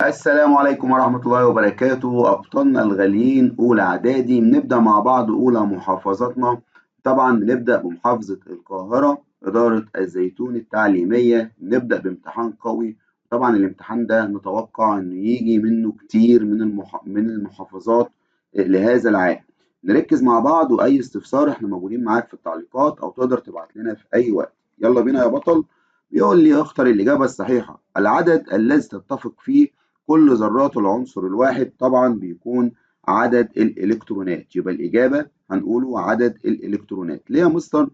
السلام عليكم ورحمة الله وبركاته. أبطالنا الغاليين أولى إعدادي، بنبدأ مع بعض أولى محافظاتنا. طبعا بنبدأ بمحافظة القاهرة، إدارة الزيتون التعليمية. بنبدأ بامتحان قوي. طبعا الامتحان ده نتوقع إنه يجي منه كتير من المحافظات لهذا العام. نركز مع بعض، وأي استفسار إحنا موجودين معاك في التعليقات، أو تقدر تبعت لنا في أي وقت. يلا بينا يا بطل. بيقول لي اختر الإجابة الصحيحة. العدد الذي تتفق فيه كل ذرات العنصر الواحد طبعا بيكون عدد الإلكترونات. يبقى الإجابة هنقوله عدد الإلكترونات. ليه يا مستر؟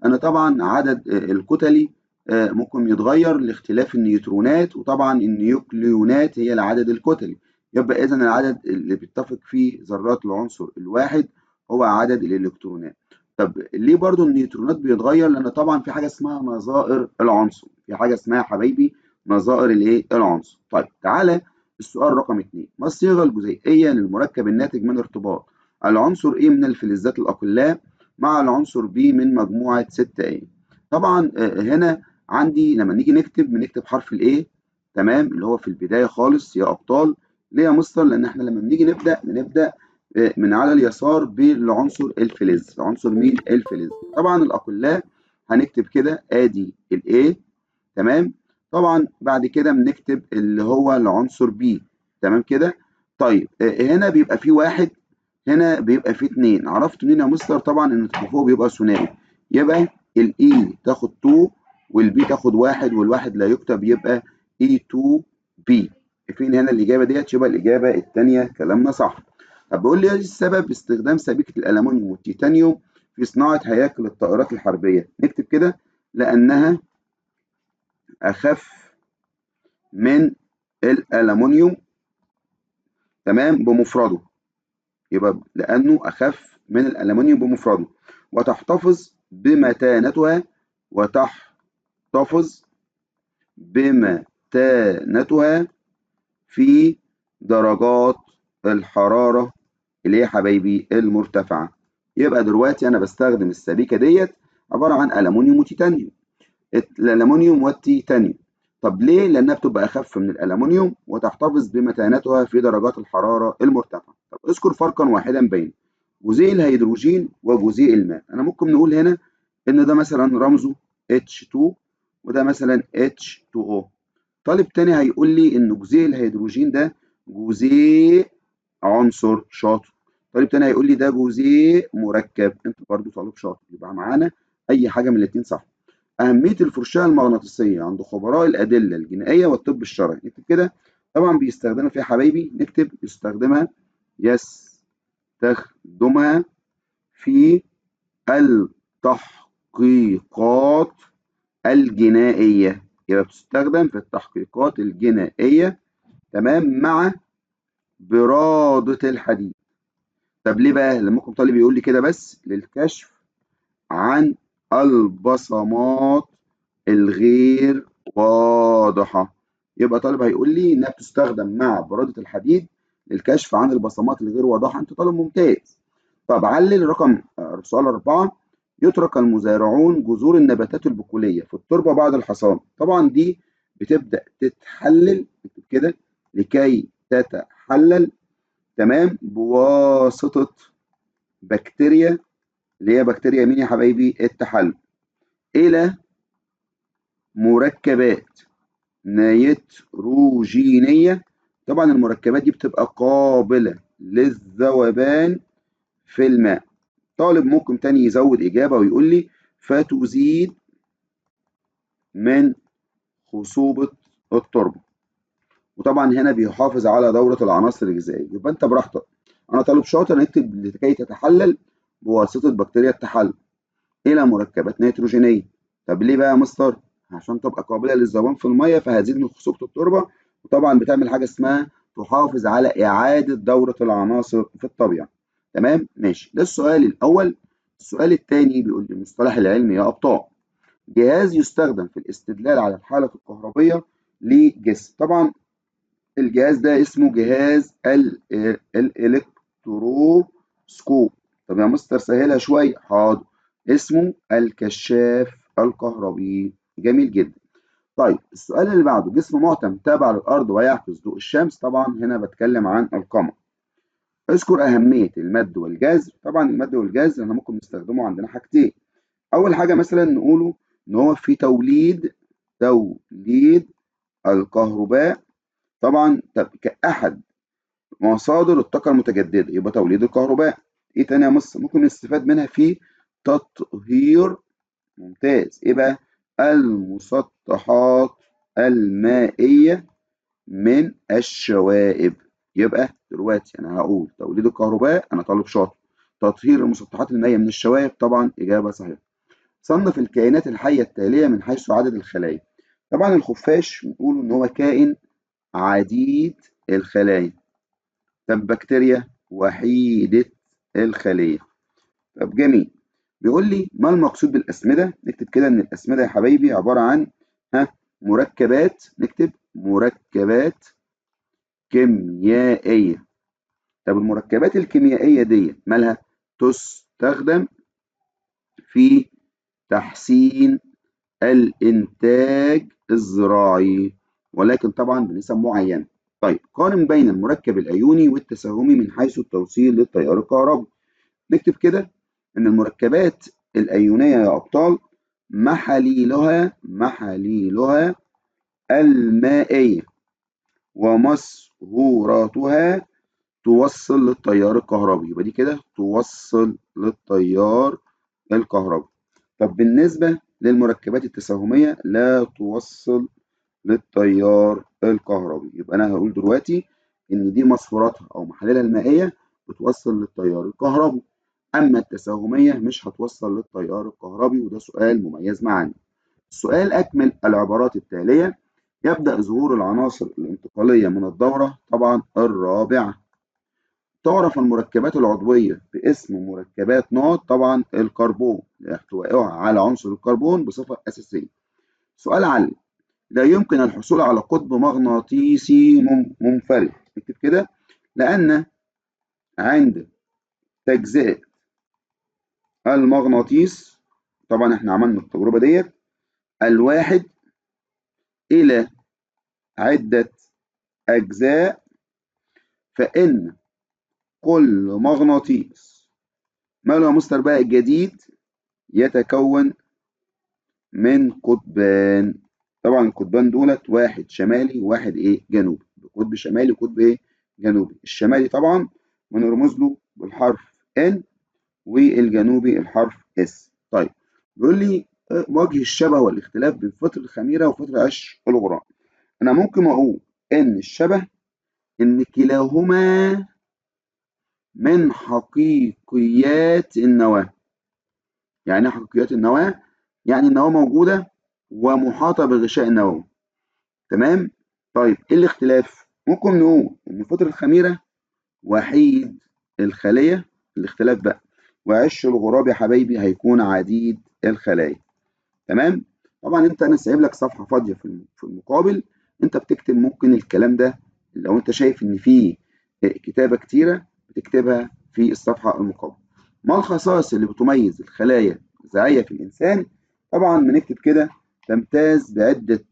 أنا طبعا عدد الكتلي ممكن يتغير لاختلاف النيوترونات، وطبعا النيوكليونات هي العدد الكتلي. يبقى إذا العدد اللي بيتفق فيه ذرات العنصر الواحد هو عدد الإلكترونات. طب ليه برضو النيوترونات بيتغير؟ لأن طبعا في حاجة اسمها نظائر العنصر، في حاجة اسمها يا حبايبي نظائر الايه؟ العنصر. طيب تعالى السؤال رقم 2. ما الصيغة الجزيئية للمركب الناتج من ارتباط العنصر A من الفلزات الأقلاء مع العنصر B من مجموعة 6A؟ طبعا هنا عندي لما نيجي بنكتب حرف الA، تمام، اللي هو في البداية خالص يا أبطال. ليه يا مستر؟ لأن احنا لما بنيجي بنبدأ من على اليسار بالعنصر الفلز. عنصر مين؟ الفلز. طبعا الأقلاء هنكتب كده ادي الايه، تمام. طبعا بعد كده بنكتب اللي هو العنصر بي، تمام كده. طيب هنا بيبقى فيه واحد، هنا بيبقى فيه اتنين. عرفت منين يا مستر؟ طبعا ان فوق بيبقى ثنائي. يبقى الاي تاخد 2 والبي تاخد واحد، والواحد لا يكتب، يبقى اي 2 بي. فين هنا الاجابه ديت؟ يبقى الاجابه الثانيه كلامنا صح. طب بيقول لي ايه السبب استخدام سبيكه الالومنيوم والتيتانيوم في صناعه هياكل الطائرات الحربيه؟ نكتب كده لانها اخف من الالومنيوم، تمام، بمفرده. يبقى لانه اخف من الالومنيوم بمفرده، وتحتفظ بمتانتها وتحتفظ بمتانتها في درجات الحراره اللي هي يا حبايبي المرتفعه. يبقى دلوقتي انا بستخدم السبيكه ديت عباره عن الومنيوم وتيتانيوم، الالومنيوم والتيتانيوم. طب ليه؟ لانها بتبقى اخف من الالومنيوم وتحتفظ بمتانتها في درجات الحراره المرتفعه. طب اذكر فرقا واحدا بين جزيء الهيدروجين وجزيء الماء. انا ممكن نقول هنا ان ده مثلا رمزه H2 وده مثلا H2O. طالب تاني هيقول لي ان جزيء الهيدروجين ده جزيء عنصر شاطر. طالب تاني هيقول لي ده جزيء مركب. انت برضو طالب شاطر، يبقى معانا اي حاجه من الاثنين صح. أهمية الفرشاة المغناطيسية عند خبراء الأدلة الجنائية والطب الشرعي. نكتب كده. طبعا بيستخدمها في يا حبايبي، نكتب يستخدمها في التحقيقات الجنائية. يبقى بتستخدم في التحقيقات الجنائية، تمام، مع برادة الحديد. طب ليه بقى؟ لما ممكن طالب يقول لي كده بس للكشف عن البصمات الغير واضحة. يبقى طالب هيقول لي إنها بتستخدم مع برادة الحديد للكشف عن البصمات الغير واضحة. أنت طالب ممتاز. طب علل رقم سؤال 4. يترك المزارعون جذور النباتات البقولية في التربة بعد الحصاد. طبعا دي بتبدأ تتحلل كده لكي تتحلل، تمام، بواسطة بكتيريا، اللي هي بكتيريا مين يا حبايبي؟ التحلل، إلى مركبات نيتروجينية. طبعا المركبات دي بتبقى قابلة للذوبان في الماء. طالب ممكن تاني يزود إجابة ويقول لي فتزيد من خصوبة التربة. وطبعا هنا بيحافظ على دورة العناصر الغذائية. يبقى أنت براحتك. أنا طالب شاطر، نكتب لكي تتحلل بواسطة بكتيريا التحلل إلى مركبات نيتروجينية. طب ليه بقى يا مستر؟ عشان تبقى قابلة للذوبان في المية فهتزيد من خصوبة التربة، وطبعا بتعمل حاجة اسمها تحافظ على إعادة دورة العناصر في الطبيعة. تمام؟ ماشي. ده السؤال الأول. السؤال الثاني بيقول لي المصطلح العلمي يا أبطال. جهاز يستخدم في الاستدلال على الحالة الكهربية لجسم. طبعا الجهاز ده اسمه جهاز الإلكتروسكوب. طب يا مستر سهلها شوية. حاضر. اسمه الكشاف الكهربي. جميل جدا. طيب السؤال اللي بعده، جسم معتم تابع للأرض ويعكس ضوء الشمس. طبعا هنا بتكلم عن القمر. اذكر أهمية المد والجزر. طبعا المد والجزر احنا ممكن نستخدمه عندنا حاجتين. أول حاجة مثلا نقوله إن هو في توليد الكهرباء، طبعا كأحد مصادر الطاقة المتجددة، يبقى توليد الكهرباء. إيه تاني يا مصر ممكن نستفاد منها؟ في تطهير، ممتاز، إيه بقى؟ المسطحات المائية من الشوائب. يبقى دلوقتي أنا هقول توليد الكهرباء، أنا طالب شاطر. تطهير المسطحات المائية من الشوائب، طبعا إجابة صحيحة. صنف الكائنات الحية التالية من حيث عدد الخلايا. طبعا الخفاش بنقول إن هو كائن عديد الخلايا. طب بكتيريا وحيدة الخلية. طب جميل. بيقول لي ما المقصود بالأسمدة؟ نكتب كده إن الأسمدة يا حبايبي عبارة عن مركبات، نكتب مركبات كيميائية. طب المركبات الكيميائية دي مالها؟ تستخدم في تحسين الإنتاج الزراعي، ولكن طبعا بنسب معينة. طيب قارن بين المركب الأيوني والتساهمي من حيث التوصيل للتيار الكهربي. نكتب كده إن المركبات الأيونية يا أبطال محاليلها المائية ومصهوراتها توصل للتيار الكهربي. يبقى دي كده توصل للتيار الكهربي. طب بالنسبة للمركبات التساهمية لا توصل للتيار الكهربي. يبقى أنا هقول دلوقتي إن دي مصفوراتها أو محاليلها المائية بتوصل للتيار الكهربي، أما التساهمية مش هتوصل للتيار الكهربي، وده سؤال مميز معانا. السؤال أكمل العبارات التالية. يبدأ ظهور العناصر الانتقالية من الدورة طبعا الرابعة. تعرف المركبات العضوية باسم مركبات نوع، طبعا الكربون لاحتوائها على عنصر الكربون بصفة أساسية. سؤال علل. لا يمكن الحصول على قطب مغناطيسي منفرد. اكتب كده لأن عند تجزئة المغناطيس، طبعا احنا عملنا التجربة ديت، الواحد إلى عدة أجزاء، فإن كل مغناطيس ماله يا مستر بقى الجديد يتكون من قطبان. طبعا القطبان دولت واحد شمالي وواحد ايه جنوبي، قطب شمالي وقطب ايه جنوبي. الشمالي طبعا بنرمز له بالحرف N، والجنوبي الحرف S. طيب بيقول لي وجه الشبه والاختلاف بين فطر الخميرة وفطر قش الغراب. انا ممكن اقول ان الشبه ان كلاهما من حقيقيات النواة. يعني ايه حقيقيات النواة؟ يعني النواة موجودة ومحاطة بالغشاء النووي. تمام. طيب ايه الاختلاف؟ ممكن نقول ان فطر الخميرة وحيد الخلية، الاختلاف بقى، وعش الغراب يا حبايبي هيكون عديد الخلايا. تمام. طبعا انا سايب لك صفحة فاضية في المقابل، انت بتكتب ممكن الكلام ده لو انت شايف ان فيه كتابة كتيرة بتكتبها في الصفحة المقابلة. ما الخصائص اللي بتميز الخلايا الغذائية في الإنسان؟ طبعا بنكتب كده تمتاز بعدة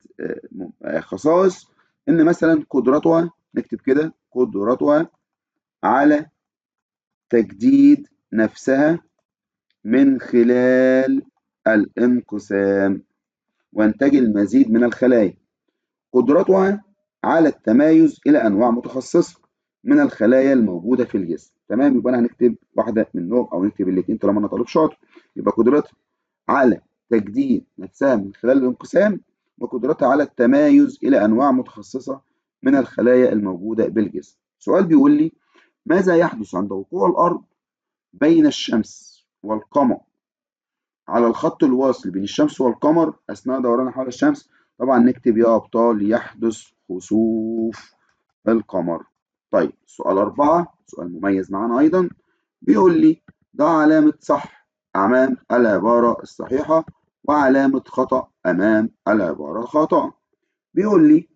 خصائص. إن مثلا قدرتها، نكتب كده قدرتها على تجديد نفسها من خلال الانقسام وإنتاج المزيد من الخلايا. قدرتها على التمايز إلى أنواع متخصصة من الخلايا الموجودة في الجسم. تمام. يبقى أنا هنكتب واحدة منهم أو نكتب الاثنين طالما أنا طالب شاطر. يبقى قدرتها على تجديد نفسها من خلال الانقسام، وقدرتها على التمايز إلى أنواع متخصصة من الخلايا الموجودة بالجسم. سؤال بيقول لي ماذا يحدث عند وقوع الأرض بين الشمس والقمر على الخط الواصل بين الشمس والقمر أثناء دوران حول الشمس؟ طبعا نكتب يا أبطال يحدث خسوف القمر. طيب سؤال 4 سؤال مميز معانا أيضا. بيقول لي ضع علامة صح أمام العبارة الصحيحة وعلامة خطأ أمام العبارة الخاطئة. بيقول لي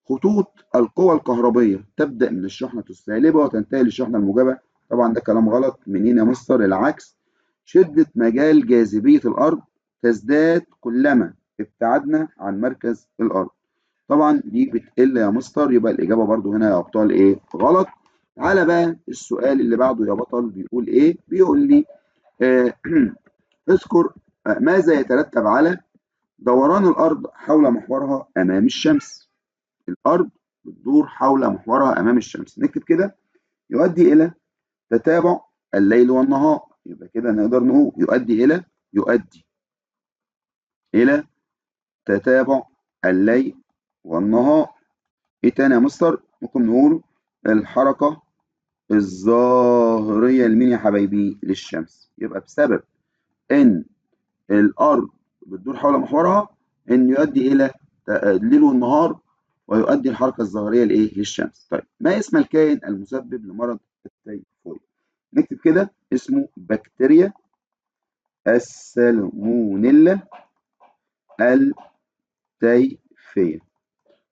خطوط القوى الكهربية تبدأ من الشحنة السالبة وتنتهي للشحنة الموجبة. طبعا ده كلام غلط. منين يا مستر؟ العكس. شدة مجال جاذبية الأرض تزداد كلما ابتعدنا عن مركز الأرض. طبعا دي بتقل يا مستر، يبقى الإجابة برضو هنا يا أبطال إيه؟ غلط. تعالى بقى السؤال اللي بعده يا بطل، بيقول إيه؟ بيقول لي آه اذكر ماذا يترتب على دوران الأرض حول محورها أمام الشمس. الأرض بتدور حول محورها أمام الشمس، نكتب كده: يؤدي إلى تتابع الليل والنهار. يبقى كده نقدر نقول يؤدي إلى تتابع الليل والنهار. إيه تاني يا مستر؟ ممكن نقول الحركة الظاهرية لمين يا حبايبي؟ للشمس. يبقى بسبب إن الأرض بتدور حول محورها إن يؤدي إلى الليل والنهار، ويؤدي الحركة الظاهرية لإيه؟ للشمس. طيب ما اسم الكائن المسبب لمرض التيفويد؟ نكتب كده: اسمه بكتيريا السالمونيلا التيفية.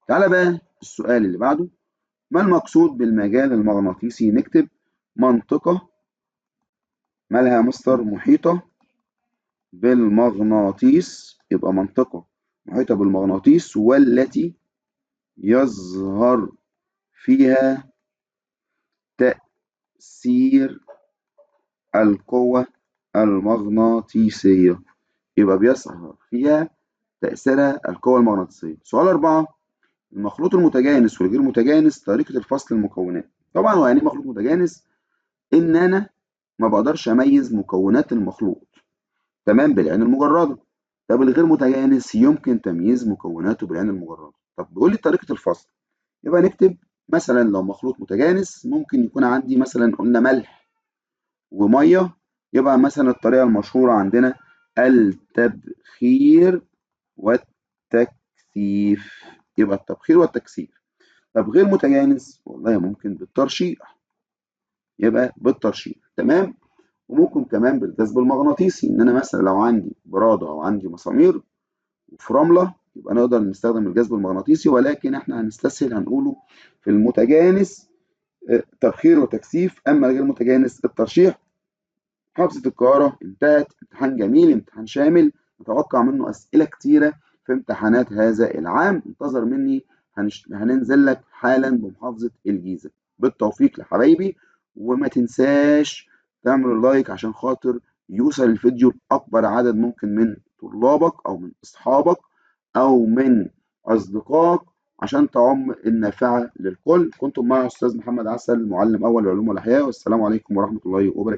تعالى بقى السؤال اللي بعده: ما المقصود بالمجال المغناطيسي؟ نكتب منطقة مالها مستر؟ محيطة بالمغناطيس. يبقى منطقة محيطة بالمغناطيس والتي يظهر فيها تأثير القوة المغناطيسية. يبقى بيظهر فيها تأثيرها القوة المغناطيسية. سؤال 4: المخلوط المتجانس والغير متجانس، طريقة الفصل المكونات. طبعا هو يعني ايه مخلوط متجانس؟ إن أنا ما بقدرش أميز مكونات المخلوط تمام بالعين المجردة. طب الغير متجانس يمكن تمييز مكوناته بالعين المجردة. طب بيقول لي طريقة الفصل، يبقى نكتب مثلا لو مخلوط متجانس ممكن يكون عندي مثلا قلنا ملح ومية، يبقى مثلا الطريقة المشهورة عندنا التبخير والتكثيف. يبقى التبخير والتكثيف. طب غير متجانس والله ممكن بالترشيح، يبقى بالترشيح تمام. وممكن كمان بالجذب المغناطيسي، ان انا مثلا لو عندي براده او عندي مسامير وفي رمله يبقى نقدر نستخدم الجذب المغناطيسي، ولكن احنا هنستسهل هنقوله في المتجانس تبخير وتكثيف، اما الغير متجانس الترشيح. محافظة القاهرة انتهت. امتحان جميل، امتحان شامل، نتوقع منه أسئلة كتيرة في امتحانات هذا العام. انتظر مني، هننزل لك حالا بمحافظة الجيزة. بالتوفيق لحبايبي، وما تنساش تعمل لايك عشان خاطر يوصل الفيديو لأكبر عدد ممكن من طلابك أو من أصحابك أو من أصدقائك عشان تعم النافعة للكل. كنتم مع أستاذ محمد عسل، معلم أول علوم الأحياء، والسلام عليكم ورحمة الله وبركاته.